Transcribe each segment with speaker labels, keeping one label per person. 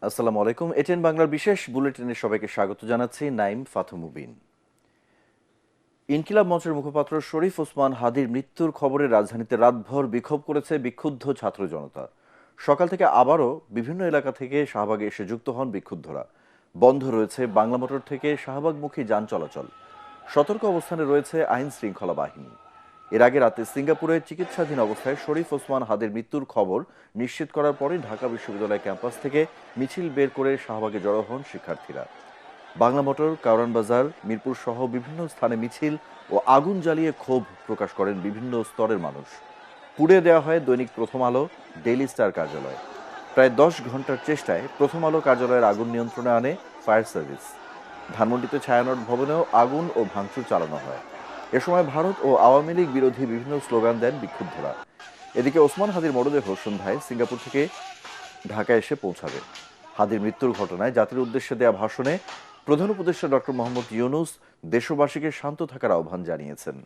Speaker 1: আসসালামু আলাইকুম। এটিএন বাংলার বিশেষ বুলেটিনে সবাইকে স্বাগত জানাচ্ছি। নাইম ফাথুমুবিন। ইনকিলাব মঞ্চের মুখপাত্র শরীফ ওসমান হাদির মৃত্যুর খবরে রাজধানীতে রাতভর বিক্ষোভ করেছে বিক্ষুব্ধ ছাত্র জনতা। সকাল থেকে আবারও বিভিন্ন এলাকা থেকে শাহবাগে এসে যুক্ত হন বিক্ষুব্ধরা। বন্ধ রয়েছে বাংলা মোটর থেকে শাহবাগমুখী যান চলাচল। সতর্ক অবস্থানে রয়েছে আইন শৃঙ্খলা বাহিনী। এর আগে রাতে সিঙ্গাপুরে চিকিৎসাধীন অবস্থায় শরীফ ওসমান হাদির মৃত্যুর খবর নিশ্চিত করার পরে ঢাকা বিশ্ববিদ্যালয় ক্যাম্পাস থেকে মিছিল বের করে শাহবাগে জড়ো হন শিক্ষার্থীরা। বাংলা মোটর, কারওয়ান বাজার, মিরপুর সহ বিভিন্ন স্থানে মিছিল ও আগুন জ্বালিয়ে ক্ষোভ প্রকাশ করেন বিভিন্ন স্তরের মানুষ। পুড়িয়ে দেওয়া হয় দৈনিক প্রথম আলো, ডেইলি স্টার কার্যালয়। প্রায় 10 ঘন্টার চেষ্টায় প্রথম আলো কার্যালয়ের আগুন নিয়ন্ত্রণে আনে ফায়ার সার্ভিস। ধানমন্ডিতে ছায়ানট ভবনেও আগুন ও ভাঙচুর চালানো হয়। এ সময় ভারত ও আওয়ামী লীগ বিরোধী বিভিন্ন স্লোগান দেন বিক্ষুব্ধরা। এদিকে ওসমান হাদির মরদেহ সন্ধ্যায় সিঙ্গাপুর থেকে ঢাকায় এসে পৌঁছাবে। হাদির মৃত্যুর ঘটনায় জাতির উদ্দেশ্যে দেয়া ভাষণে প্রধান উপদেষ্টা ডক্টর মোহাম্মদ ইউনূস দেশবাসীকে শান্ত থাকার আহ্বান জানিয়েছেন।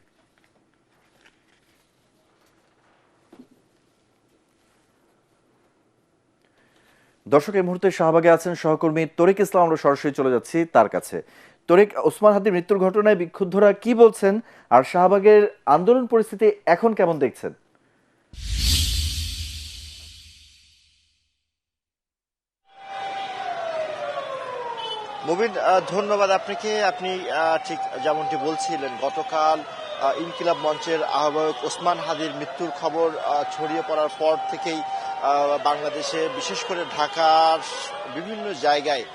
Speaker 1: দর্শক, এই মুহূর্তে শাহবাগে আছেন সহকর্মী তরিক ইসলাম। আমরা সরাসরি চলে যাচ্ছি তার কাছে। তরিক, ওসমান হাদির মৃত্যুর ঘটনায় বিক্ষুব্ধরা কি বলছেন, আর শাহবাগের আন্দোলন পরিস্থিতি এখন কেমন দেখছেন?
Speaker 2: মুবিন, ধন্যবাদ আপনাকে। আপনি ঠিক যেমনটি বলছিলেন, গতকাল ইনকিলাব মঞ্চের আহ্বায়ক ওসমান হাদির মৃত্যুর খবর ছড়িয়ে পড়ার পর থেকেই বাংলাদেশে, বিশেষ করে ঢাকার বিভিন্ন জায়গায়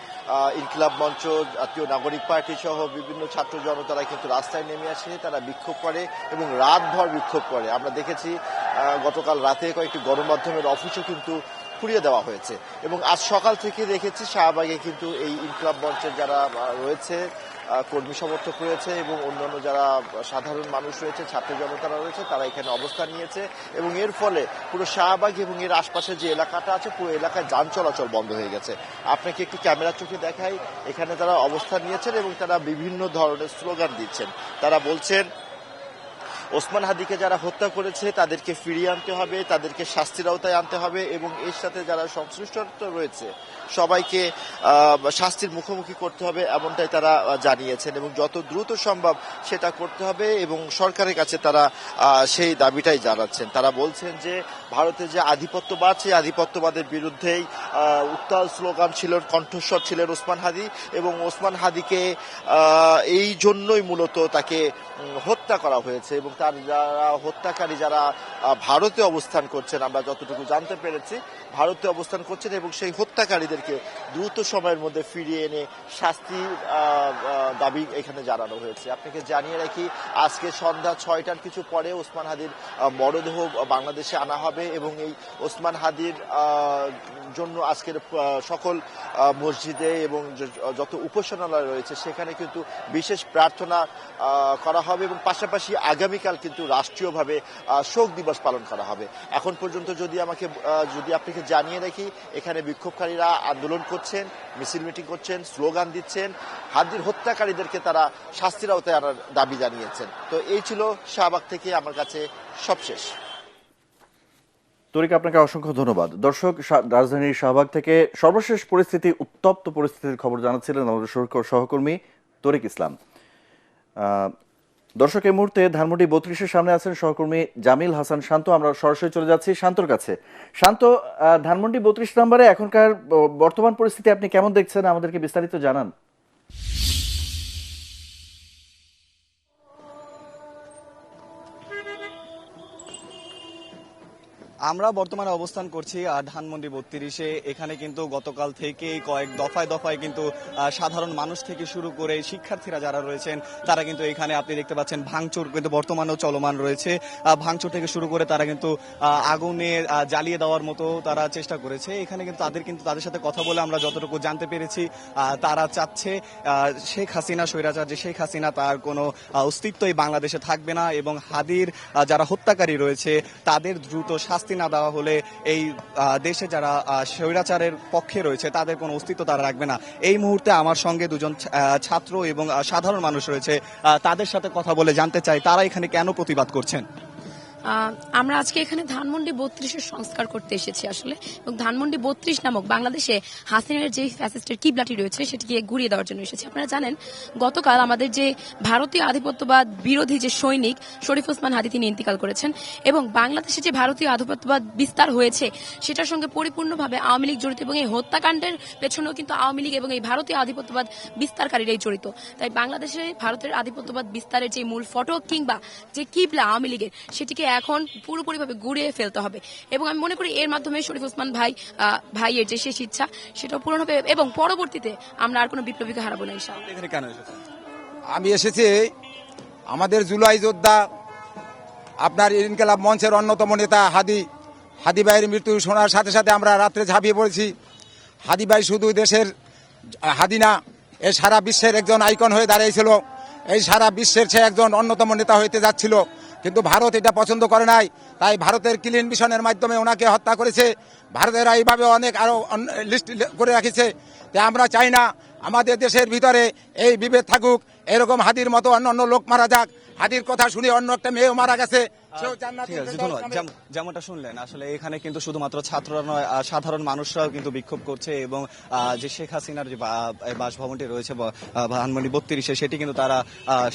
Speaker 2: ইনকিলাব মঞ্চ, জাতীয় নাগরিক পার্টি সহ বিভিন্ন ছাত্র জনতারা কিন্তু রাস্তায় নেমে আসে, তারা বিক্ষোভ করে এবং রাতভর বিক্ষোভ করে। আমরা দেখেছি গতকাল রাতে কয়েকটি গণমাধ্যমের অফিসও কিন্তু পুড়িয়ে দেওয়া হয়েছে এবং আজ সকাল থেকে দেখেছি শাহবাগে কিন্তু এই ইনকিলাব মঞ্চের যারা রয়েছে, কর্মী সমর্থক রয়েছে এবং অন্যান্য যারা সাধারণ মানুষ রয়েছে, ছাত্র জনতারা রয়েছে, তারা এখানে অবস্থান নিয়েছে এবং এর ফলে পুরো শাহবাগ এবং এর আশপাশে যে এলাকাটা আছে, পুরো এলাকায় যান চলাচল বন্ধ হয়ে গেছে। আপনাকে একটি ক্যামেরা চোখে দেখাই, এখানে তারা অবস্থান নিয়েছেন এবং তারা বিভিন্ন ধরনের স্লোগান দিচ্ছেন। তারা বলছেন ওসমান হাদিকে যারা হত্যা করেছে তাদেরকে ফিরিয়ে আনতে হবে, তাদেরকে শাস্তির আওতায় আনতে হবে এবং এর সাথে যারা সংশ্লিষ্ট রয়েছে সবাইকে শাস্তির মুখোমুখি করতে হবে, এমনটাই তারা জানিয়েছেন এবং যত দ্রুত সম্ভব সেটা করতে হবে এবং সরকারের কাছে তারা সেই দাবিটাই জানাচ্ছেন। তারা বলছেন যে ভারতের যে আধিপত্যবাদ, সেই আধিপত্যবাদের বিরুদ্ধেই উত্তাল স্লোগান ছিল, কণ্ঠস্বর ছিলেন ওসমান হাদি এবং ওসমান হাদিকে এই জন্যই মূলত তাকে হত্যা করা হয়েছে এবং তার যারা হত্যাকারী, যারা ভারতে অবস্থান করছেন, আমরা যতটুকু জানতে পেরেছি ভারতে অবস্থান করছেন এবং সেই হত্যাকারীদেরকে দ্রুত সময়ের মধ্যে ফিরিয়ে এনে শাস্তির দাবি এখানে জানানো হয়েছে। আপনাকে জানিয়ে রাখি, আজকে সন্ধ্যা 6টার কিছু পরে ওসমান হাদির মরদেহ বাংলাদেশে আনা হবে এবং এই ওসমান হাদির জন্য আজকের সকল মসজিদে এবং যত উপাসনালয় রয়েছে সেখানে কিন্তু বিশেষ প্রার্থনা করা হবে এবং পাশাপাশি আগামীকাল কিন্তু রাষ্ট্রীয়ভাবে শোক দিবস পালন করা হবে। এখন পর্যন্ত যদি আপনাকে জানিয়ে রাখি, এখানে বিক্ষোভকারীরা আন্দোলন করছেন, মিছিল মিটিং করছেন, স্লোগান দিচ্ছেন, হাদির হত্যাকারীদেরকে তারা শাস্তির আওতায় আনার দাবি জানিয়েছেন। তো এই ছিল শাহবাগ থেকে আমার কাছে সবশেষ।
Speaker 1: তরিক, আপনাকে অসংখ্য ধন্যবাদ। দর্শক, রাজধানীর শাহবাগ থেকে সর্বশেষ পরিস্থিতি, উত্তপ্ত পরিস্থিতির খবর জানাচ্ছিলেন আমাদের সহকর্মী তরিক ইসলাম। দর্শক, এই মুহূর্তে ধানমন্ডি 32-এর সামনে আছেন সহকর্মী জামিল হাসান শান্ত। আমরা সরাসরি চলে যাচ্ছি শান্তর কাছে। শান্ত, ধানমন্ডি 32 নম্বরে এখনকার বর্তমান পরিস্থিতি আপনি কেমন দেখছেন, আমাদেরকে বিস্তারিত জানান।
Speaker 3: আমরা বর্তমানে অবস্থান করছি ধানমন্ডি 32-এ। এখানে কিন্তু গতকাল থেকেই কয়েক দফায় দফায় কিন্তু সাধারণ মানুষ থেকে শুরু করে শিক্ষার্থীরা যারা রয়েছেন তারা কিন্তু এখানে, আপনি দেখতে পাচ্ছেন, ভাঙচুর কিন্তু বর্তমানেও চলমান রয়েছে। ভাঙচুর থেকে শুরু করে তারা কিন্তু আগুনে জ্বালিয়ে দেওয়ার মতো তারা চেষ্টা করেছে। এখানে কিন্তু তাদের সাথে কথা বলে আমরা যতটুকু জানতে পেরেছি, তারা চাচ্ছে শেখ হাসিনা, স্বৈরাচার যে শেখ হাসিনা, তার কোনো অস্তিত্বই বাংলাদেশে থাকবে না এবং হাদির যারা হত্যাকারী রয়েছে তাদের দ্রুত শাস্তি না দেওয়া হলে এই দেশে যারা স্বৈরাচারের পক্ষে রয়েছে তাদের কোনো অস্তিত্ব তারা রাখবে না। এই মুহূর্তে আমার সঙ্গে দুজন ছাত্র এবং সাধারণ মানুষ রয়েছে, তাদের সাথে কথা বলে জানতে চাই তারা এখানে কেন প্রতিবাদ করছেন।
Speaker 4: আমরা আজকে এখানে ধানমন্ডি 32-এর সংস্কার করতে এসেছি আসলে, এবং ধানমন্ডি 32 নামক বাংলাদেশে হাসিনার যে ফ্যাসিস্টের কিবলাটি রয়েছে সেটিকে ঘুরিয়ে দেওয়ার জন্য এসেছি। আপনারা জানেন গতকাল আমাদের যে ভারতীয় আধিপত্যবাদ বিরোধী যে সৈনিক শরীফ ওসমান হাদি তিনি ইন্তিকাল করেছেন, এবং বাংলাদেশে যে ভারতীয় আধিপত্যবাদ বিস্তার হয়েছে সেটার সঙ্গে পরিপূর্ণভাবে আওয়ামী লীগ জড়িত, এবং এই হত্যাকাণ্ডের পেছনেও কিন্তু আওয়ামী লীগ এবং এই ভারতীয় আধিপত্যবাদ বিস্তারকারীরাই জড়িত। তাই বাংলাদেশে ভারতের আধিপত্যবাদ বিস্তারের যে মূল ফটক কিংবা যে কিবলা আওয়ামী লীগের, সেটিকে এখন পুরোপুরিভাবে ঘুরিয়ে ফেলতে হবে। এবং আমি মনে করি এর মাধ্যমে শরীফ ওসমান ভাইয়ের যে শেষ ইচ্ছা সেটাও পূরণ হবে, এবং পরবর্তীতে আমরা আর কোনো বিপ্লবীকে হারাবো না ইনশাআল্লাহ।
Speaker 3: এখানে কেন এসেছেন?
Speaker 5: আমি এসেছি আমাদের জুলাই যোদ্ধা আপনার ইনকিলাব মঞ্চের অন্যতম নেতা হাদি ভাইয়ের মৃত্যু শোনার সাথে সাথে আমরা রাত্রে ঝাঁপিয়ে পড়েছি। হাদি ভাই শুধু দেশের হাদি না, এ সারা বিশ্বের একজন আইকন হয়ে দাঁড়িয়েছিল। এই সারা বিশ্বের সে একজন অন্যতম নেতা হইতে যাচ্ছিল, কিন্তু ভারত এটা পছন্দ করে নাই। তাই ভারতের ক্লিন মিশনের মাধ্যমে ওনাকে হত্যা করেছে। ভারতেরা এইভাবে অনেক আরো লিস্ট করে রাখিছে। তাই আমরা চাই না আমাদের দেশের ভিতরে এই বিভেদ থাকুক, এরকম হাদির মতো অন্য লোক মারা যাক। হাদির কথা শুনে অন্য একটা মেয়েও মারা গেছে।
Speaker 3: ঠিক আছে, ধন্যবাদ। যেমনটা শুনলেন, আসলে এখানে কিন্তু শুধুমাত্র ছাত্ররা নয়, সাধারণ মানুষরাও কিন্তু বিক্ষোভ করছে, এবং যে শেখ হাসিনার যে বাসভবনটি রয়েছে ধানমন্ডি 32-এ, সেটি কিন্তু তারা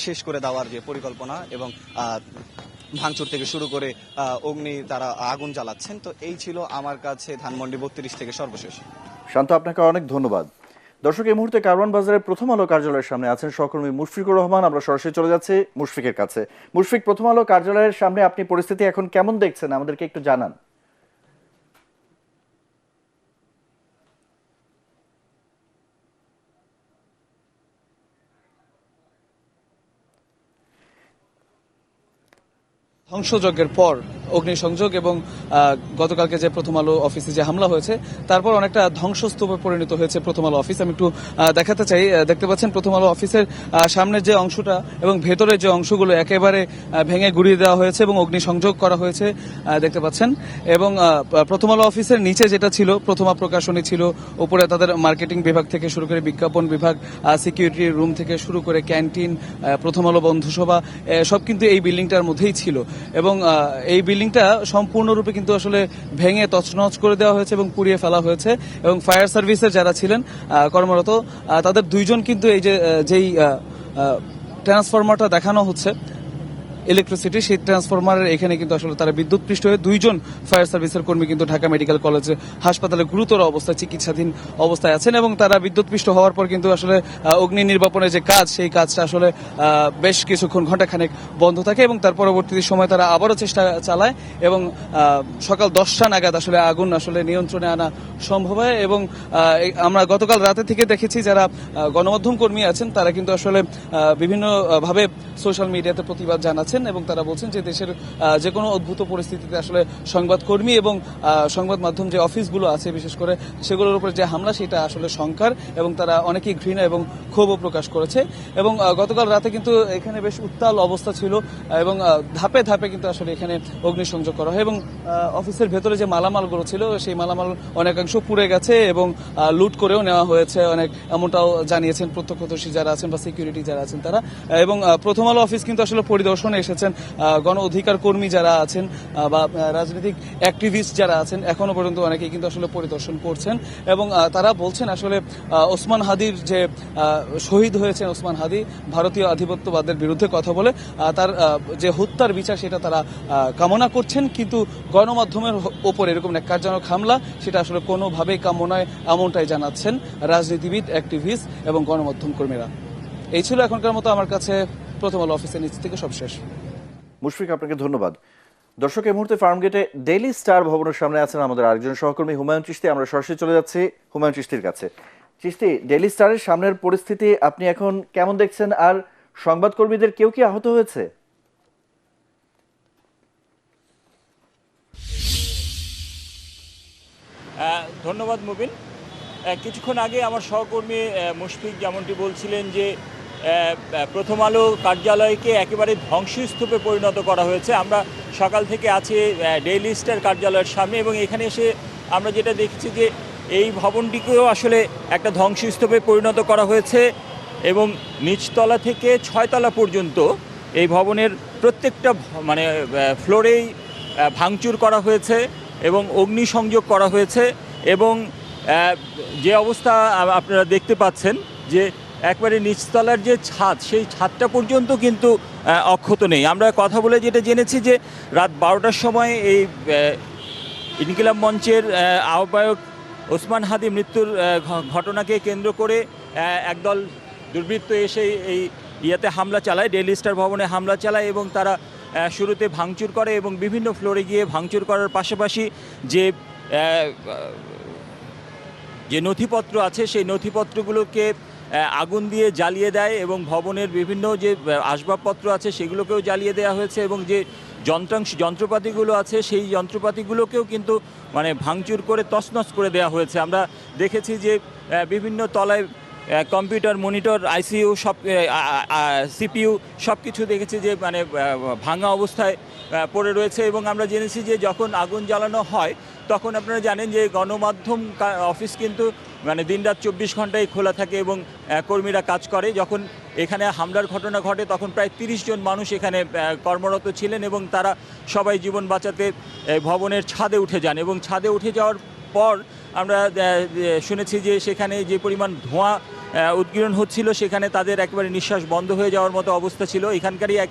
Speaker 3: শেষ করে দেওয়ার যে পরিকল্পনা, এবং ভাঙচুর থেকে শুরু করে তারা আগুন জ্বালাচ্ছেন। তো এই ছিল আমার কাছে ধানমন্ডি 32 থেকে সর্বশেষ।
Speaker 1: শান্ত, আপনাকে অনেক ধন্যবাদ। দর্শক, এই মুহূর্তে কারওয়ান বাজারের প্রথম আলো কার্যালয়ের সামনে আছেন সহকর্মী মুশফিকুর রহমান। আমরা সরাসরি চলে যাচ্ছি মুশফিকের কাছে। মুশফিক, প্রথম আলো কার্যালয়ের সামনে আপনি পরিস্থিতি এখন কেমন দেখছেন, আমাদেরকে একটু জানান।
Speaker 6: ধ্বংসযজ্ঞের পর অগ্নিসংযোগ এবং গতকালকে যে প্রথম আলো অফিসে যে হামলা হয়েছে, তারপর অনেকটা ধ্বংসস্তূপে পরিণত হয়েছে প্রথম আলো অফিস। আমি একটু দেখাতে চাই। দেখতে পাচ্ছেন প্রথম আলো অফিসের সামনের যে অংশটা এবং ভেতরের যে অংশগুলো একেবারে ভেঙে গুড়িয়ে দেওয়া হয়েছে এবং অগ্নিসংযোগ করা হয়েছে, দেখতে পাচ্ছেন। এবং প্রথম আলো অফিসের নিচে যেটা ছিল প্রথমা প্রকাশনী ছিল, উপরে তাদের মার্কেটিং বিভাগ থেকে শুরু করে বিজ্ঞাপন বিভাগ, সিকিউরিটি রুম থেকে শুরু করে ক্যান্টিন, প্রথম আলো বন্ধুসভা, সব কিন্তু এই বিল্ডিংটার মধ্যেই ছিল। এবং এই বিল্ডিংটা সম্পূর্ণরূপে কিন্তু আসলে ভেঙে তছনছ করে দেওয়া হয়েছে এবং পুড়িয়ে ফেলা হয়েছে। এবং ফায়ার সার্ভিসের যারা ছিলেন কর্মরত, তাদের দুইজন কিন্তু এই যেই ট্রান্সফরমারটা দেখানো হচ্ছে ইলেকট্রিসিটি, সেই ট্রান্সফরমারের এখানে কিন্তু আসলে তারা বিদ্যুৎপৃষ্ট হয়ে দুইজন ফায়ার সার্ভিসের কর্মী কিন্তু ঢাকা মেডিকেল কলেজ হাসপাতালে গুরুতর অবস্থায় চিকিৎসাধীন অবস্থায় আছেন। এবং তারা বিদ্যুৎপৃষ্ট হওয়ার পর কিন্তু আসলে অগ্নি নির্বাপনের যে কাজ, সেই কাজটা আসলে বেশ কিছুক্ষণ ঘণ্টাখানেক বন্ধ থাকে, এবং তার পরবর্তী সময় তারা আবারও চেষ্টা চালায় এবং সকাল 10টা নাগাদ আসলে আগুন আসলে নিয়ন্ত্রণে আনা সম্ভব হয়। এবং আমরা গতকাল রাতে থেকে দেখেছি যারা গণমাধ্যম কর্মী আছেন তারা কিন্তু আসলে বিভিন্নভাবে সোশ্যাল মিডিয়াতে প্রতিবাদ জানাচ্ছেন, এবং তারা বলছেন যে দেশের যে কোনো অদ্ভুত পরিস্থিতিতে আসলে সংবাদকর্মী এবং সংবাদ মাধ্যম যে অফিসগুলো আছে বিশেষ করে সেগুলোর উপরে যে হামলা, সেটা আসলে শঙ্কার, এবং তারা অনেকেই ঘৃণা এবং ক্ষোভও প্রকাশ করেছে। এবং গতকাল রাতে কিন্তু এখানে বেশ উত্তাল অবস্থা ছিল, এবং ধাপে ধাপে কিন্তু আসলে এখানে অগ্নিসংযোগ করা হয়। এবং অফিসের ভেতরে যে মালামালগুলো ছিল সেই মালামাল অনেকাংশ পুড়ে গেছে এবং লুট করেও নেওয়া হয়েছে অনেক, এমনটাও জানিয়েছেন প্রত্যক্ষদর্শী যারা আছেন বা সিকিউরিটি যারা আছেন তারা। এবং প্রথম আলো অফিস কিন্তু আসলে পরিদর্শনে এসেছেন গণ অধিকার কর্মী যারা আছেন বা রাজনৈতিক অ্যাক্টিভিস্ট যারা আছেন, এখনো পর্যন্ত অনেকেই কিন্তু আসলে পরিদর্শন করছেন। এবং তারা বলছেন আসলে ওসমান হাদির যে শহীদ হয়েছেন, ওসমান হাদি ভারতীয় আধিপত্যবাদের বিরুদ্ধে কথা বলে তার যে হত্যার বিচার সেটা তারা কামনা করছেন, কিন্তু গণমাধ্যমের ওপর এরকম ন্যাক্কারজনক হামলা সেটা আসলে কোনোভাবেই কাম্য নয়, এমনটাই জানাচ্ছেন রাজনীতিবিদ, অ্যাক্টিভিস্ট এবং গণমাধ্যম কর্মীরা। এই ছিল এখনকার মতো আমার কাছে প্রথম আলো অফিসের নিচ থেকে সবশেষ।
Speaker 1: মুশফিক, আপনাকে ধন্যবাদ। দর্শক, এই মুহূর্তে ফার্মগেটে ডেইলি স্টার ভবনের সামনে আছেন আমাদের আরেকজন সহকর্মী হুমায়ুন চিশতি। আমরা সরাসরি চলে যাচ্ছি হুমায়ুন চিশতির কাছে। চিশতি, ডেইলি স্টারের সামনের পরিস্থিতি আপনি এখন কেমন দেখছেন, আর সংবাদকর্মীদের কেউ কি আহত হয়েছে?
Speaker 7: ধন্যবাদ মুবিন। কিছুক্ষণ আগে আমার সহকর্মী মুশফিক যেমনটি বলছিলেন যে প্রথম আলো কার্যালয়কে একেবারে ধ্বংসস্তূপে পরিণত করা হয়েছে। আমরা সকাল থেকে আছি ডেইলি স্টার কার্যালয়ের সামনে, এবং এখানে এসে আমরা যেটা দেখছি যে এই ভবনটিকেও আসলে একটা ধ্বংসস্তূপে পরিণত করা হয়েছে, এবং নিচতলা থেকে 6 তলা পর্যন্ত এই ভবনের প্রত্যেকটা ফ্লোরেই ভাঙচুর করা হয়েছে এবং অগ্নিসংযোগ করা হয়েছে এবং যে অবস্থা আপনারা দেখতে পাচ্ছেন যে একবারে নিচতলার যে ছাদ সেই ছাদটা পর্যন্ত কিন্তু অক্ষত নেই। আমরা কথা বলে যেটা জেনেছি যে রাত 12টার সময় এই ইনকিলাব মঞ্চের আহ্বায়ক ওসমান হাদি মৃত্যুর ঘটনাকে কেন্দ্র করে একদল দুর্বৃত্ত এসে এই ইয়েতে হামলা চালায়, ডেইলি স্টার ভবনে হামলা চালায় এবং তারা শুরুতে ভাঙচুর করে এবং বিভিন্ন ফ্লোরে গিয়ে ভাঙচুর করার পাশাপাশি যে যে নথিপত্র আছে সেই নথিপত্রগুলোকে আগুন দিয়ে জ্বালিয়ে দেয় এবং ভবনের বিভিন্ন যে আসবাবপত্র আছে সেগুলোকেও জ্বালিয়ে দেওয়া হয়েছে এবং যে যন্ত্রপাতিগুলো আছে সেই যন্ত্রপাতিগুলোকেও কিন্তু মানে ভাঙচুর করে তছনছ করে দেওয়া হয়েছে। আমরা দেখেছি যে বিভিন্ন তলায় কম্পিউটার, মনিটর, আইসিইউ সব সিপিইউ সব কিছু দেখেছি যে মানে ভাঙা অবস্থায় পড়ে রয়েছে এবং আমরা জেনেছি যে যখন আগুন জ্বালানো হয় তখন আপনারা জানেন যে গণমাধ্যম অফিস কিন্তু মানে দিনরাত 24 ঘন্টাই খোলা থাকে এবং কর্মীরা কাজ করে। যখন এখানে হামলার ঘটনা ঘটে তখন প্রায় 30 জন মানুষ এখানে কর্মরত ছিলেন এবং তারা সবাই জীবন বাঁচাতে ভবনের ছাদে উঠে যান এবং ছাদে উঠে যাওয়ার পর আমরা শুনেছি যে সেখানে যে পরিমাণ ধোঁয়া উদ্গীরণ হচ্ছিল সেখানে তাদের একেবারে নিঃশ্বাস বন্ধ হয়ে যাওয়ার মতো অবস্থা ছিল। এখানকারই এক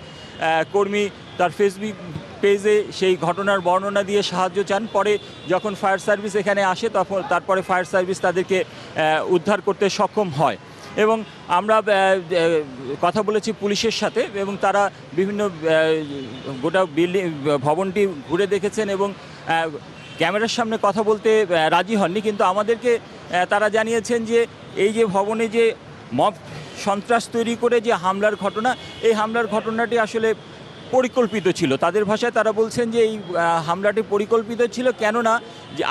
Speaker 7: কর্মী তার ফেসবুক পেজে সেই ঘটনার বর্ণনা দিয়ে সাহায্য চান। পরে যখন ফায়ার সার্ভিস এখানে আসে তারপরে ফায়ার সার্ভিস তাদেরকে উদ্ধার করতে সক্ষম হয় এবং আমরা কথা বলেছি পুলিশের সাথে এবং তারা বিভিন্ন গোটা বিল্ডিং ভবনটি ঘুরে দেখেছেন এবং ক্যামেরার সামনে কথা বলতে রাজি হননি, কিন্তু আমাদেরকে তারা জানিয়েছেন যে এই যে ভবনে যে মব সন্ত্রাস তৈরি করে যে হামলার ঘটনা, এই হামলার ঘটনাটি আসলে পরিকল্পিত ছিল। তাদের ভাষায় তারা বলছেন যে এই হামলাটি পরিকল্পিত ছিল, কেননা যে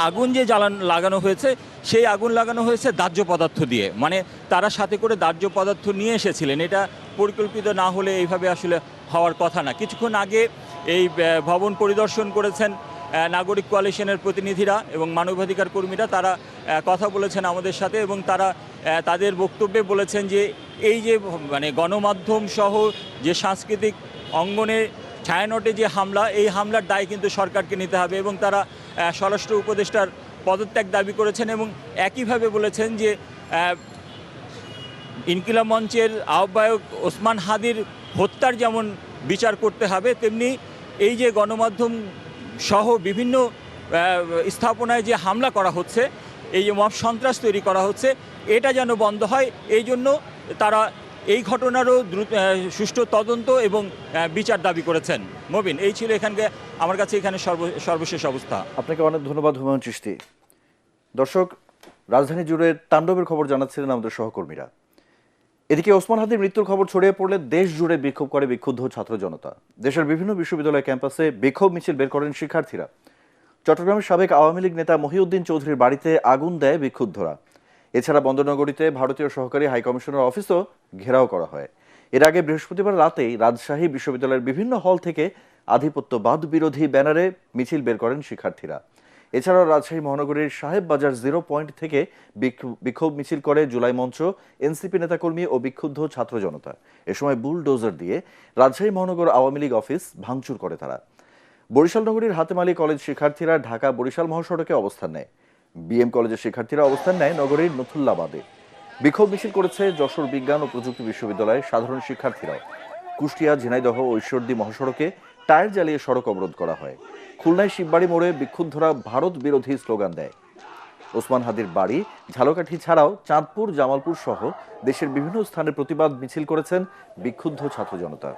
Speaker 7: আগুন যে লাগানো হয়েছে সেই আগুন লাগানো হয়েছে দাহ্য পদার্থ দিয়ে, মানে তারা সাথে করে দাহ্য পদার্থ নিয়ে এসেছিলেন। এটা পরিকল্পিত না হলে এইভাবে আসলে হওয়ার কথা না। কিছুক্ষণ আগে এই ভবন পরিদর্শন করেছেন নাগরিক কোয়ালিশনের প্রতিনিধিরা এবং মানবাধিকার কর্মীরা, তারা কথা বলেছেন আমাদের সাথে এবং তারা তাদের বক্তব্যে বলেছেন যে এই যে মানে গণমাধ্যম সহ যে সাংস্কৃতিক অঙ্গনে ছায়ানটে যে হামলা, এই হামলার দায় কিন্তু সরকারকে নিতে হবে এবং তারা স্বরাষ্ট্র উপদেষ্টার পদত্যাগ দাবি করেছেন এবং একইভাবে বলেছেন যে ইনকিলাব মঞ্চের আহ্বায়ক ওসমান হাদির হত্যার যেমন বিচার করতে হবে, তেমনি এই যে গণমাধ্যম সহ বিভিন্ন স্থাপনায় যে হামলা করা হচ্ছে, এই যে মব সন্ত্রাস তৈরি করা হচ্ছে, এটা যেন বন্ধ হয়। এই জন্য তারা এই ঘটনারও সুষ্ঠু তদন্ত এবং বিচার দাবি করেছেন। মবিন, এই ছিল আমার কাছে এখানে সর্বশেষ অবস্থা।
Speaker 1: আপনাকে অনেক ধন্যবাদ হুমায়ুন চিশতি। দর্শক, রাজধানী জুড়ে তাণ্ডবের খবর জানাচ্ছিলেন আমাদের সহকর্মীরা। এদিকে ওসমান হাদির মৃত্যুর খবর ছড়িয়ে পড়লে দেশ জুড়ে বিক্ষোভ করে বিক্ষুব্ধ ছাত্র জনতা। দেশের বিভিন্ন বিশ্ববিদ্যালয় ক্যাম্পাসে বিক্ষোভ মিছিল বের করেন শিক্ষার্থীরা। চট্টগ্রামের সাবেক আওয়ামী লীগ নেতা মহিউদ্দিন চৌধুরীর বাড়িতে আগুন দেয় বিক্ষুব্ধরা। এছাড়া বন্দরনগরীতে ভারতীয় সহকারী হাইকমিশনার অফিসও ঘেরাও করা হয়। এর আগে বৃহস্পতিবার রাতেই রাজশাহী বিশ্ববিদ্যালয়ের বিভিন্ন হল থেকে আধিপত্যবাদ বিরোধী ব্যানারে মিছিল বের করেন শিক্ষার্থীরা। এছাড়াও রাজশাহী মহানগরীর সাহেব বাজার 0 পয়েন্ট থেকে বিক্ষোভ মিছিল করে জুলাই মঞ্চ, এনসিপি নেতাকর্মী ও বিক্ষুব্ধ ছাত্র জনতা। এ সময় বুলডোজার দিয়ে রাজশাহী মহানগর আওয়ামী লীগ অফিস ভাঙচুর করে তারা। বরিশাল নগরীর হাতেম আলী কলেজ শিক্ষার্থীরা ঢাকা বরিশাল মহাসড়কে অবস্থান নেয়। বিএম কলেজের শিক্ষার্থীরা অবস্থান নেয় নগরীর নথুল্লাবাদে। বিক্ষোভ মিছিল করেছে যশোর বিজ্ঞান ও প্রযুক্তি বিশ্ববিদ্যালয়ের সাধারণ শিক্ষার্থীরাও। কুষ্টিয়া, ঝিনাইদহ ও ঈশ্বরদী মহাসড়কে টায়ার জ্বালিয়ে সড়ক অবরোধ করা হয়। খুলনায় শিববাড়ি মোড়ে বিক্ষুব্ধরা ভারত বিরোধী স্লোগান দেয়। ওসমান হাদির বাড়ি ঝালকাঠি ছাড়াও চাঁদপুর, জামালপুর সহ দেশের বিভিন্ন স্থানে প্রতিবাদ মিছিল করেছেন বিক্ষুব্ধ ছাত্র জনতা।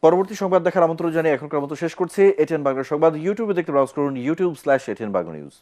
Speaker 1: পরবর্তী সংবাদ দেখার আমন্ত্রণ জানিয়ে এখনকার মতো শেষ করছি। এটিএন বাংলা সংবাদ ইউটিউবে দেখতে ব্রাউজ করুন youtube/ATN Bangla News।